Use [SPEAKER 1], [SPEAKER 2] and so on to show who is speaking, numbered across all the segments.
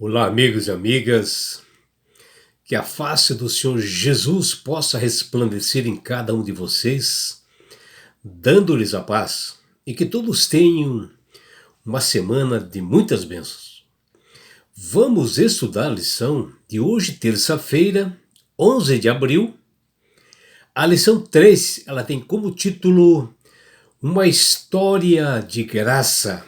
[SPEAKER 1] Olá, amigos e amigas. Que a face do Senhor Jesus possa resplandecer em cada um de vocês, dando-lhes a paz, e que todos tenham uma semana de muitas bênçãos. Vamos estudar a lição de hoje, terça-feira, 11 de abril. A lição 3, ela tem como título Uma História de Graça.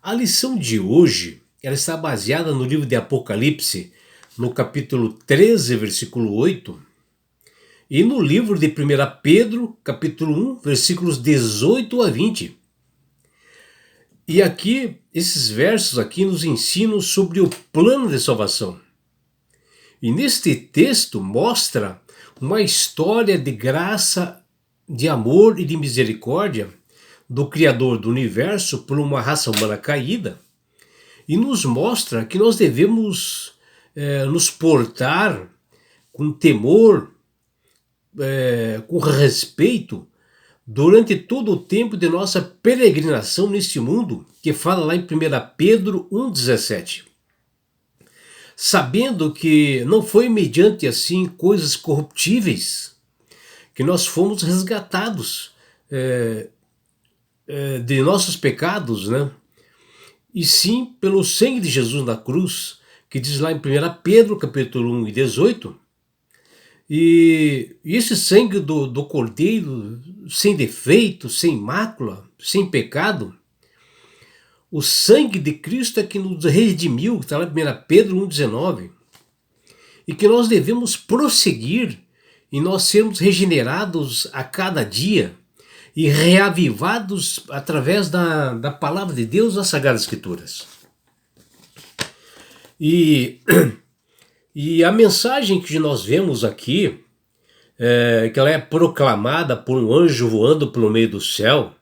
[SPEAKER 1] A lição de hoje, ela está baseada no livro de Apocalipse, no capítulo 13, versículo 8, e no livro de 1 Pedro, capítulo 1, versículos 18 a 20. E aqui, esses versos aqui nos ensinam sobre o plano de salvação. E neste texto mostra uma história de graça, de amor e de misericórdia do Criador do universo por uma raça humana caída, e nos mostra que nós devemos nos portar com temor, com respeito, durante todo o tempo de nossa peregrinação neste mundo, que fala lá em 1 Pedro 1,17. Sabendo que não foi mediante assim coisas corruptíveis que nós fomos resgatados de nossos pecados, né? E sim pelo sangue de Jesus na cruz, que diz lá em 1 Pedro, capítulo 1 e 18, e esse sangue do Cordeiro, sem defeito, sem mácula, sem pecado, o sangue de Cristo é que nos redimiu, que está lá em 1 Pedro 1,19, e que nós devemos prosseguir em nós sermos regenerados a cada dia e reavivados através da palavra de Deus nas Sagradas Escrituras. E a mensagem que nós vemos aqui, que ela é proclamada por um anjo voando pelo meio do céu,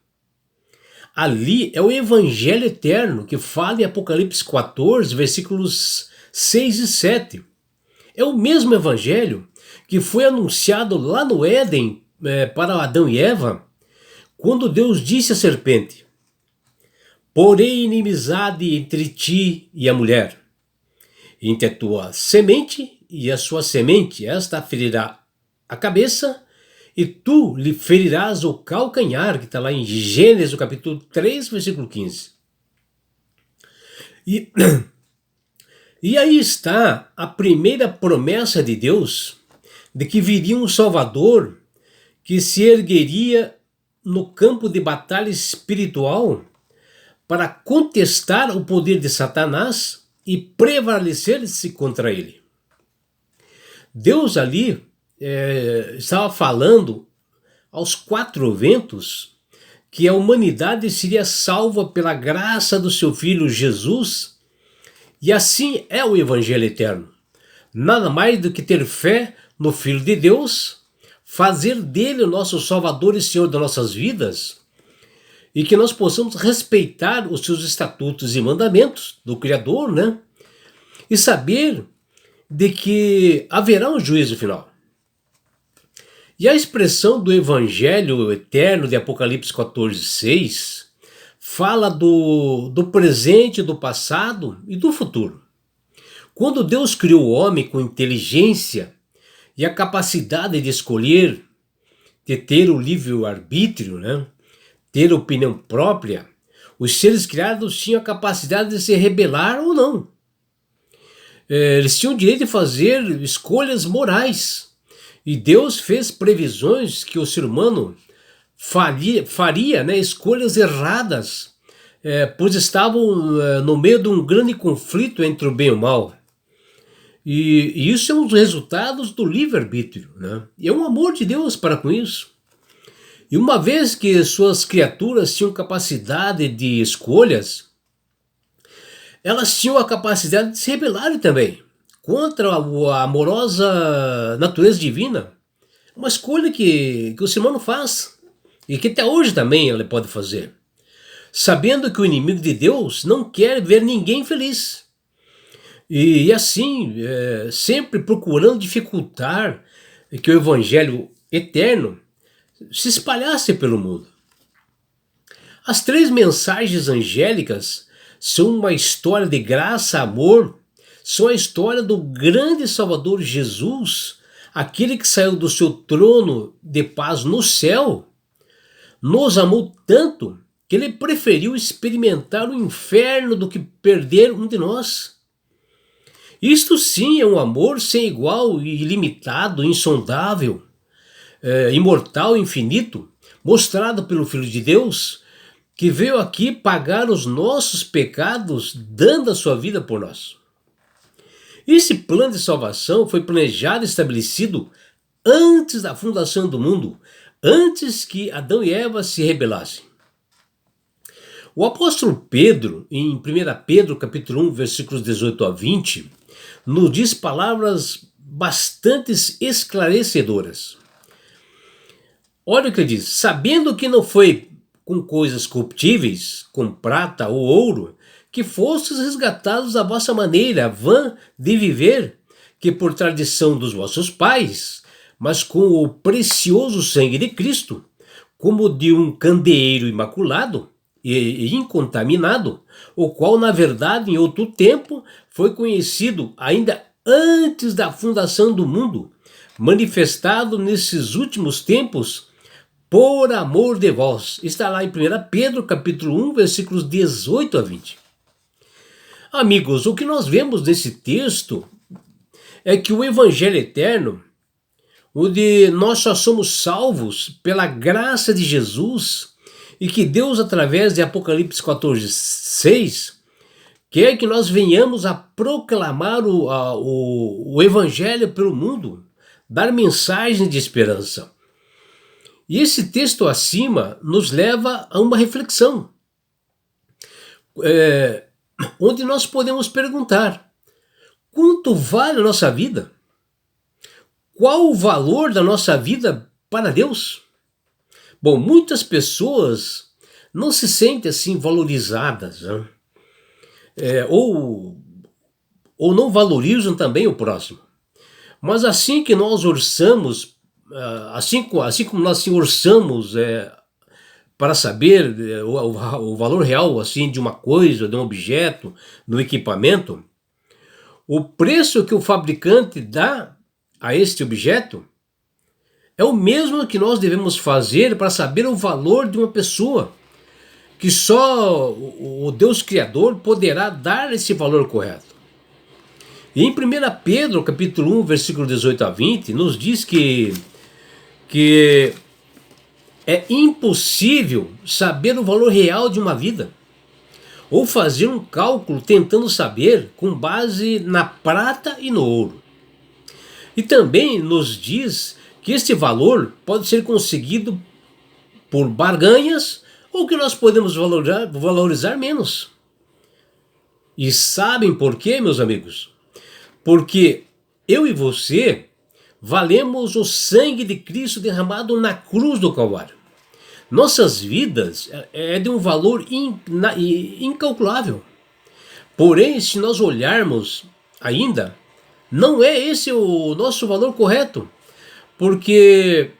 [SPEAKER 1] ali é o Evangelho eterno que fala em Apocalipse 14, versículos 6 e 7. É o mesmo Evangelho que foi anunciado lá no Éden para Adão e Eva, quando Deus disse à serpente: porém inimizade entre ti e a mulher, entre a tua semente e a sua semente, esta ferirá a cabeça, e tu lhe ferirás o calcanhar, que está lá em Gênesis, capítulo 3, versículo 15. E aí está a primeira promessa de Deus, de que viria um Salvador que se ergueria no campo de batalha espiritual para contestar o poder de Satanás e prevalecer-se contra ele. Deus ali estava falando aos quatro ventos que a humanidade seria salva pela graça do seu Filho Jesus, e assim é o Evangelho eterno. Nada mais do que ter fé no Filho de Deus, fazer dele o nosso Salvador e Senhor das nossas vidas, e que nós possamos respeitar os seus estatutos e mandamentos do Criador, né? E saber de que haverá um juízo final. E a expressão do Evangelho eterno de Apocalipse 14, 6 fala do presente, do passado e do futuro. Quando Deus criou o homem com inteligência e a capacidade de escolher, de ter o livre-arbítrio, né? Ter opinião própria, os seres criados tinham a capacidade de se rebelar ou não. Eles tinham o direito de fazer escolhas morais. E Deus fez previsões que o ser humano faria, né, escolhas erradas, pois estavam no meio de um grande conflito entre o bem e o mal. E isso é um dos resultados do livre-arbítrio, né? E é um amor de Deus para com isso. E uma vez que suas criaturas tinham capacidade de escolhas, elas tinham a capacidade de se rebelarem também contra a amorosa natureza divina. Uma escolha que o ser humano faz e que até hoje também ele pode fazer, sabendo que o inimigo de Deus não quer ver ninguém feliz. E assim, sempre procurando dificultar que o Evangelho eterno se espalhasse pelo mundo. As três mensagens angélicas são uma história de graça, amor, são a história do grande Salvador Jesus, aquele que saiu do seu trono de paz no céu, nos amou tanto que ele preferiu experimentar o inferno do que perder um de nós. Isto sim é um amor sem igual, ilimitado, insondável, imortal, infinito, mostrado pelo Filho de Deus, que veio aqui pagar os nossos pecados, dando a sua vida por nós. Esse plano de salvação foi planejado e estabelecido antes da fundação do mundo, antes que Adão e Eva se rebelassem. O apóstolo Pedro, em 1 Pedro capítulo 1, versículos 18 a 20, nos diz palavras bastante esclarecedoras. Olha o que ele diz: sabendo que não foi com coisas corruptíveis, com prata ou ouro, que fostes resgatados da vossa maneira vã de viver, que por tradição dos vossos pais, mas com o precioso sangue de Cristo, como de um candeeiro imaculado e incontaminado, o qual, na verdade, em outro tempo, foi conhecido ainda antes da fundação do mundo, manifestado nesses últimos tempos, por amor de vós. Está lá em 1 Pedro, capítulo 1, versículos 18 a 20. Amigos, o que nós vemos nesse texto é que o Evangelho eterno, onde nós só somos salvos pela graça de Jesus, e que Deus, através de Apocalipse 14, 6, quer que nós venhamos a proclamar o Evangelho pelo mundo, dar mensagem de esperança. E esse texto acima nos leva a uma reflexão, onde nós podemos perguntar: quanto vale a nossa vida? Qual o valor da nossa vida para Deus? Bom, muitas pessoas não se sentem assim valorizadas, né? Ou não valorizam também o próximo. Mas assim que nós orçamos, assim como nós orçamos para saber o valor real assim de uma coisa, de um objeto, do equipamento, o preço que o fabricante dá a este objeto é o mesmo que nós devemos fazer para saber o valor de uma pessoa, que só o Deus Criador poderá dar esse valor correto. E em 1 Pedro, capítulo 1, versículo 18 a 20, nos diz que é impossível saber o valor real de uma vida, ou fazer um cálculo tentando saber com base na prata e no ouro. E também nos diz que este valor pode ser conseguido por barganhas, ou que nós podemos valorizar menos. E sabem por quê, meus amigos? Porque eu e você valemos o sangue de Cristo derramado na cruz do Calvário. Nossas vidas é de um valor incalculável. Porém, se nós olharmos ainda, não é esse o nosso valor correto, porque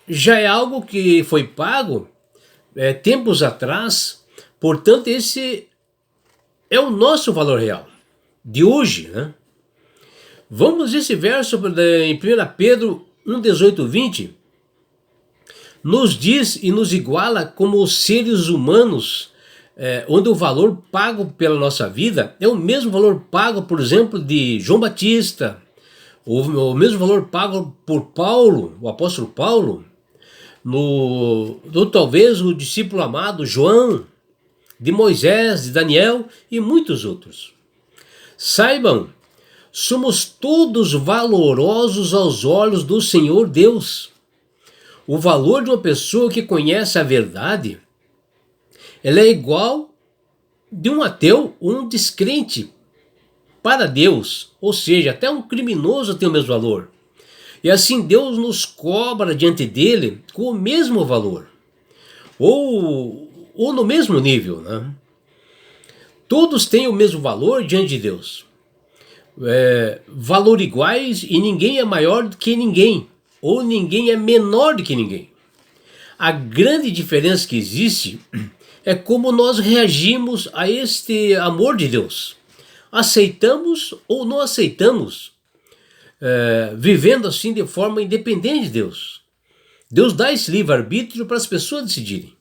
[SPEAKER 1] já é algo que foi pago tempos atrás. Portanto, esse é o nosso valor real de hoje, né? Vamos esse verso em 1 Pedro 1, 18, 20, nos diz e nos iguala como os seres humanos, onde o valor pago pela nossa vida é o mesmo valor pago, por exemplo, de João Batista, o mesmo valor pago por Paulo, o apóstolo Paulo, talvez o discípulo amado João, de Moisés, de Daniel e muitos outros. Saibam, somos todos valorosos aos olhos do Senhor Deus. O valor de uma pessoa que conhece a verdade, ela é igual de um ateu ou um descrente para Deus, ou seja, até um criminoso tem o mesmo valor. E assim Deus nos cobra diante dele com o mesmo valor, ou no mesmo nível, né? Todos têm o mesmo valor diante de Deus. Valor iguais, e ninguém é maior do que ninguém, ou ninguém é menor do que ninguém. A grande diferença que existe é como nós reagimos a este amor de Deus. Aceitamos ou não aceitamos, vivendo assim de forma independente de Deus. Deus dá esse livre-arbítrio para as pessoas decidirem.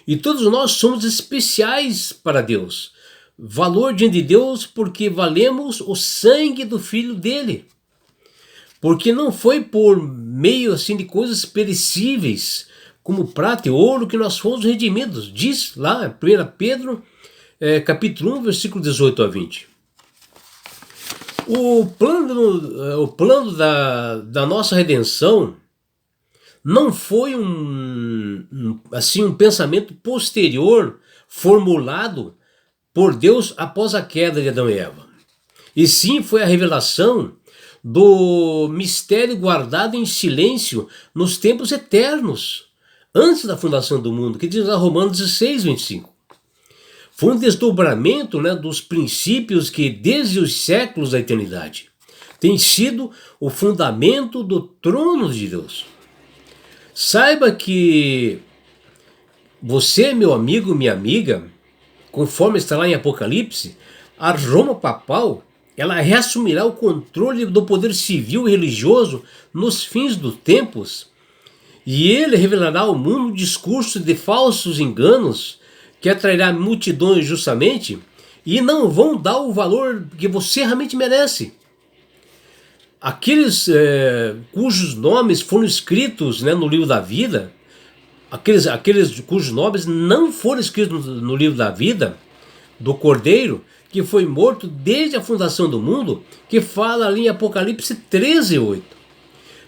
[SPEAKER 1] E todos nós somos especiais para Deus. Valor diante de Deus porque valemos o sangue do Filho dele. Porque não foi por meio assim de coisas perecíveis, como prata e ouro, que nós fomos redimidos. Diz lá, 1 Pedro, capítulo 1, versículo 18 a 20. O plano da nossa redenção não foi um pensamento posterior formulado por Deus após a queda de Adão e Eva. E sim foi a revelação do mistério guardado em silêncio nos tempos eternos, antes da fundação do mundo, que diz lá Romanos 16, 25. Foi um desdobramento, dos princípios que desde os séculos da eternidade tem sido o fundamento do trono de Deus. Saiba que você, meu amigo, minha amiga, conforme está lá em Apocalipse, a Roma papal, ela reassumirá o controle do poder civil e religioso nos fins dos tempos, e ele revelará ao mundo um discurso de falsos enganos que atrairá multidões justamente e não vão dar o valor que você realmente merece. Aqueles cujos nomes foram escritos no livro da vida, aqueles cujos nomes não foram escritos no livro da vida do Cordeiro, que foi morto desde a fundação do mundo, que fala ali em Apocalipse 13, 8.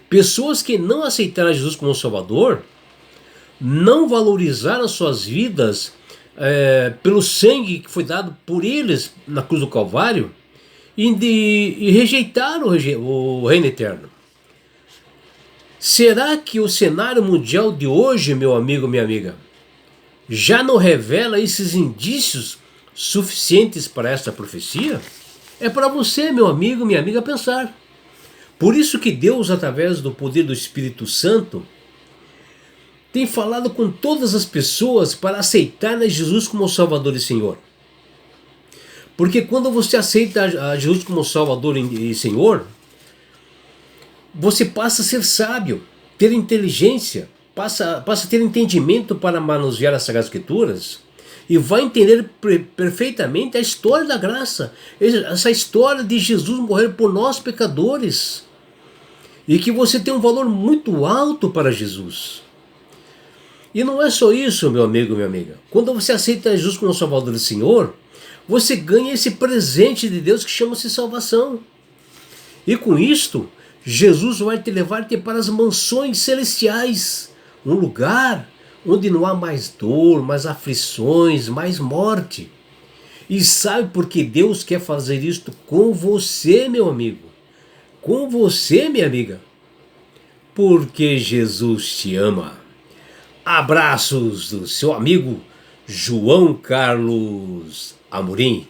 [SPEAKER 1] Pessoas que não aceitaram Jesus como Salvador, não valorizaram as suas vidas pelo sangue que foi dado por eles na cruz do Calvário, e rejeitaram o reino eterno. Será que o cenário mundial de hoje, meu amigo, minha amiga, já não revela esses indícios suficientes para esta profecia? É para você, meu amigo, minha amiga, pensar. Por isso que Deus, através do poder do Espírito Santo, tem falado com todas as pessoas para aceitar Jesus como Salvador e Senhor. Porque quando você aceita a Jesus como Salvador e Senhor, você passa a ser sábio, ter inteligência, passa a ter entendimento para manusear as Sagradas Escrituras e vai entender perfeitamente a história da graça, essa história de Jesus morrer por nós pecadores, e que você tem um valor muito alto para Jesus. E não é só isso, meu amigo, minha amiga. Quando você aceita Jesus como Salvador e Senhor, você ganha esse presente de Deus que chama-se salvação. E com isto, Jesus vai te levar para as mansões celestiais, um lugar onde não há mais dor, mais aflições, mais morte. E sabe por que Deus quer fazer isto com você, meu amigo? Com você, minha amiga? Porque Jesus te ama. Abraços do seu amigo João Carlos Amorim.